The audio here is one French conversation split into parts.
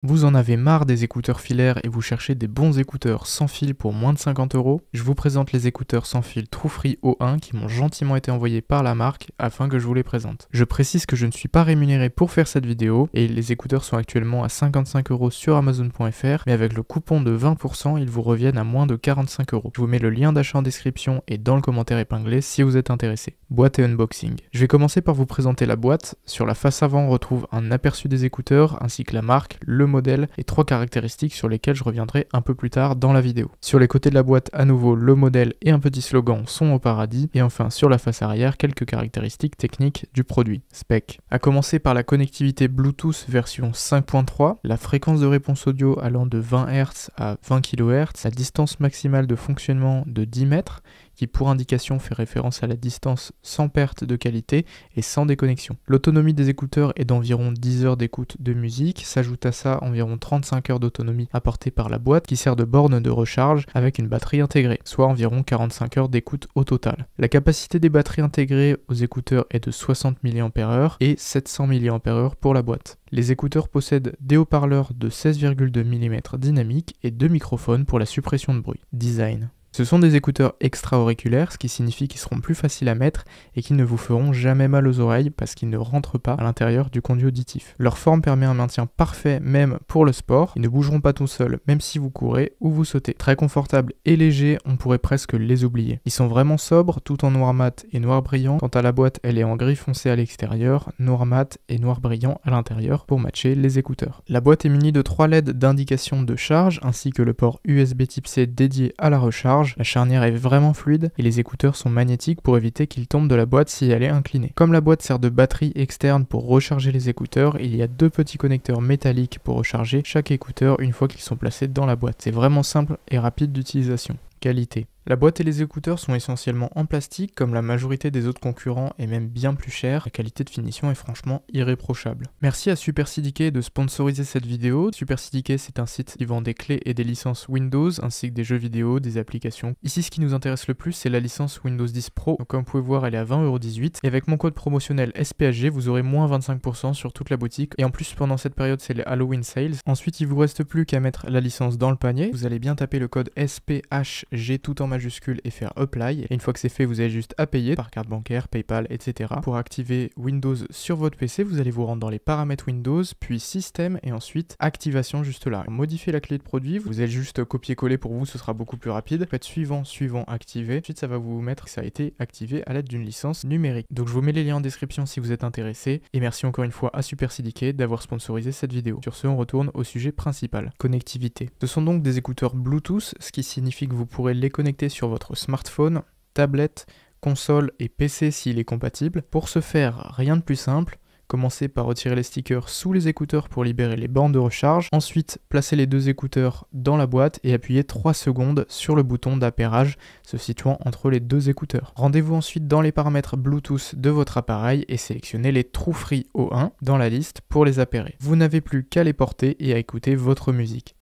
Vous en avez marre des écouteurs filaires et vous cherchez des bons écouteurs sans fil pour moins de 50 €? Je vous présente les écouteurs sans fil True Free O1 qui m'ont gentiment été envoyés par la marque afin que je vous les présente. Je précise que je ne suis pas rémunéré pour faire cette vidéo et les écouteurs sont actuellement à 55 € sur Amazon.fr, mais avec le coupon de 20%, ils vous reviennent à moins de 45 €. Je vous mets le lien d'achat en description et dans le commentaire épinglé si vous êtes intéressé. Boîte et unboxing. Je vais commencer par vous présenter la boîte. Sur la face avant, on retrouve un aperçu des écouteurs ainsi que la marque, le modèle et 3 caractéristiques sur lesquelles je reviendrai un peu plus tard dans la vidéo. Sur les côtés de la boîte, à nouveau, le modèle et un petit slogan sont au paradis. Et enfin, sur la face arrière, quelques caractéristiques techniques du produit. Spec. À commencer par la connectivité Bluetooth version 5.3, la fréquence de réponse audio allant de 20 Hz à 20 kHz, la distance maximale de fonctionnement de 10 mètres, qui pour indication fait référence à la distance sans perte de qualité et sans déconnexion. L'autonomie des écouteurs est d'environ 10 heures d'écoute de musique, s'ajoute à ça environ 35 heures d'autonomie apportée par la boîte qui sert de borne de recharge avec une batterie intégrée, soit environ 45 heures d'écoute au total. La capacité des batteries intégrées aux écouteurs est de 60 mAh et 700 mAh pour la boîte. Les écouteurs possèdent des haut-parleurs de 16,2 mm dynamiques et 2 microphones pour la suppression de bruit. Design. Ce sont des écouteurs extra-auriculaires, ce qui signifie qu'ils seront plus faciles à mettre et qu'ils ne vous feront jamais mal aux oreilles parce qu'ils ne rentrent pas à l'intérieur du conduit auditif. Leur forme permet un maintien parfait même pour le sport, ils ne bougeront pas tout seuls même si vous courez ou vous sautez. Très confortables et légers, on pourrait presque les oublier. Ils sont vraiment sobres, tout en noir mat et noir brillant. Quant à la boîte, elle est en gris foncé à l'extérieur, noir mat et noir brillant à l'intérieur pour matcher les écouteurs. La boîte est munie de 3 LED d'indication de charge ainsi que le port USB Type C dédié à la recharge. La charnière est vraiment fluide et les écouteurs sont magnétiques pour éviter qu'ils tombent de la boîte si elle est inclinée. Comme la boîte sert de batterie externe pour recharger les écouteurs, il y a 2 petits connecteurs métalliques pour recharger chaque écouteur une fois qu'ils sont placés dans la boîte. C'est vraiment simple et rapide d'utilisation. Qualité. La boîte et les écouteurs sont essentiellement en plastique comme la majorité des autres concurrents et même bien plus cher. La qualité de finition est franchement irréprochable. Merci à Super CDK de sponsoriser cette vidéo. Super CDK, c'est un site qui vend des clés et des licences Windows ainsi que des jeux vidéo, des applications. Ici, ce qui nous intéresse le plus, c'est la licence Windows 10 Pro. Donc, comme vous pouvez voir, elle est à 20,18 € et avec mon code promotionnel SPHG, vous aurez moins 25% sur toute la boutique. Et en plus, pendant cette période, c'est les Halloween Sales. Ensuite, il vous reste plus qu'à mettre la licence dans le panier. Vous allez bien taper le code SPHG tout en majuscule et faire apply. Et une fois que c'est fait, vous avez juste à payer par carte bancaire, PayPal, etc. Pour activer Windows sur votre PC, vous allez vous rendre dans les paramètres Windows, puis système et ensuite activation juste là. Modifier la clé de produit, vous allez juste copier-coller pour vous, ce sera beaucoup plus rapide. Faites suivant, activer. Ensuite, ça va vous mettre que ça a été activé à l'aide d'une licence numérique. Donc je vous mets les liens en description si vous êtes intéressé. Et merci encore une fois à Super CDK d'avoir sponsorisé cette vidéo. Sur ce, on retourne au sujet principal. Connectivité. Ce sont donc des écouteurs Bluetooth, ce qui signifie que vous pourrez les connecter sur votre smartphone, tablette, console et PC s'il est compatible. Pour ce faire, rien de plus simple. Commencez par retirer les stickers sous les écouteurs pour libérer les bornes de recharge. Ensuite, placez les 2 écouteurs dans la boîte et appuyez 3 secondes sur le bouton d'appairage se situant entre les 2 écouteurs. Rendez-vous ensuite dans les paramètres Bluetooth de votre appareil et sélectionnez les True Free O1 dans la liste pour les appairer. Vous n'avez plus qu'à les porter et à écouter votre musique.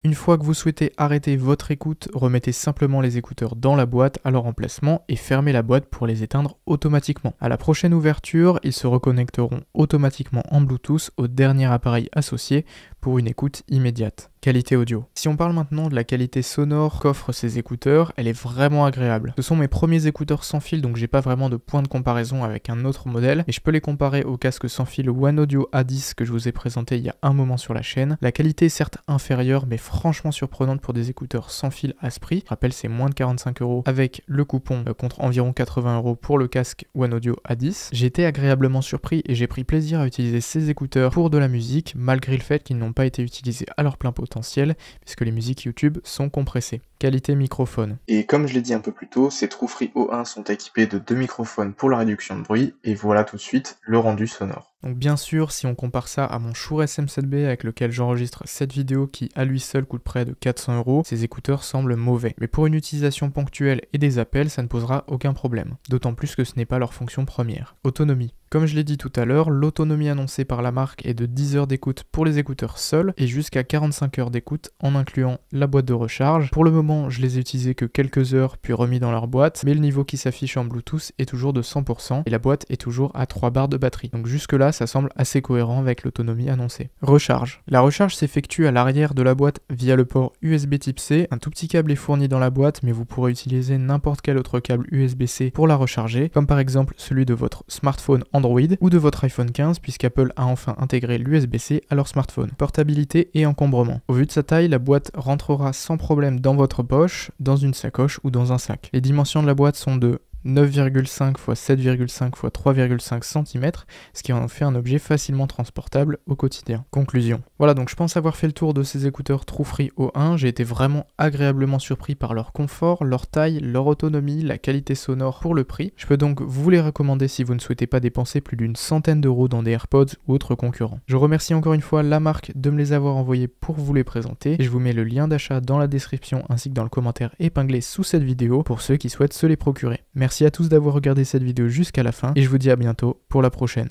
Une fois que vous souhaitez arrêter votre écoute, remettez simplement les écouteurs dans la boîte à leur emplacement et fermez la boîte pour les éteindre automatiquement. À la prochaine ouverture, ils se reconnecteront automatiquement en Bluetooth au dernier appareil associé pour une écoute immédiate. Qualité audio. Si on parle maintenant de la qualité sonore qu'offrent ces écouteurs, elle est vraiment agréable. Ce sont mes premiers écouteurs sans fil, donc j'ai pas vraiment de point de comparaison avec un autre modèle, mais je peux les comparer au casque sans fil One Audio A10 que je vous ai présenté il y a un moment sur la chaîne. La qualité est certes inférieure, mais franchement surprenante pour des écouteurs sans fil à ce prix. Je rappelle, c'est moins de 45 € avec le coupon contre environ 80 € pour le casque One Audio A10. J'ai été agréablement surpris et j'ai pris plaisir à utiliser ces écouteurs pour de la musique, malgré le fait qu'ils n'ont pas été utilisés à leur plein potentiel, puisque les musiques YouTube sont compressées. Qualité microphone. Et comme je l'ai dit un peu plus tôt, ces True Free O1 sont équipés de 2 microphones pour la réduction de bruit, et voilà tout de suite le rendu sonore. Donc bien sûr, si on compare ça à mon Shure SM7B avec lequel j'enregistre cette vidéo qui à lui seul coûte près de 400 €, ces écouteurs semblent mauvais. Mais pour une utilisation ponctuelle et des appels, ça ne posera aucun problème. D'autant plus que ce n'est pas leur fonction première. Autonomie. Comme je l'ai dit tout à l'heure, l'autonomie annoncée par la marque est de 10 heures d'écoute pour les écouteurs seuls et jusqu'à 45 heures d'écoute en incluant la boîte de recharge. Pour le moment, moment, je les ai utilisés que quelques heures puis remis dans leur boîte, mais le niveau qui s'affiche en Bluetooth est toujours de 100% et la boîte est toujours à 3 barres de batterie. Donc jusque là, ça semble assez cohérent avec l'autonomie annoncée. Recharge. La recharge s'effectue à l'arrière de la boîte via le port USB Type C. Un tout petit câble est fourni dans la boîte, mais vous pourrez utiliser n'importe quel autre câble USB-C pour la recharger, comme par exemple celui de votre smartphone Android ou de votre iPhone 15, puisqu'Apple a enfin intégré l'USB-C à leur smartphone. Portabilité et encombrement. Au vu de sa taille, la boîte rentrera sans problème dans votre poche, dans une sacoche ou dans un sac. Les dimensions de la boîte sont de 9,5 x 7,5 x 3,5 cm, ce qui en fait un objet facilement transportable au quotidien. Conclusion. Voilà, donc je pense avoir fait le tour de ces écouteurs True Free O1. J'ai été vraiment agréablement surpris par leur confort, leur taille, leur autonomie, la qualité sonore pour le prix. Je peux donc vous les recommander si vous ne souhaitez pas dépenser plus d'une centaine d'euros dans des AirPods ou autres concurrents. Je remercie encore une fois la marque de me les avoir envoyés pour vous les présenter et je vous mets le lien d'achat dans la description ainsi que dans le commentaire épinglé sous cette vidéo pour ceux qui souhaitent se les procurer. Merci à tous d'avoir regardé cette vidéo jusqu'à la fin et je vous dis à bientôt pour la prochaine.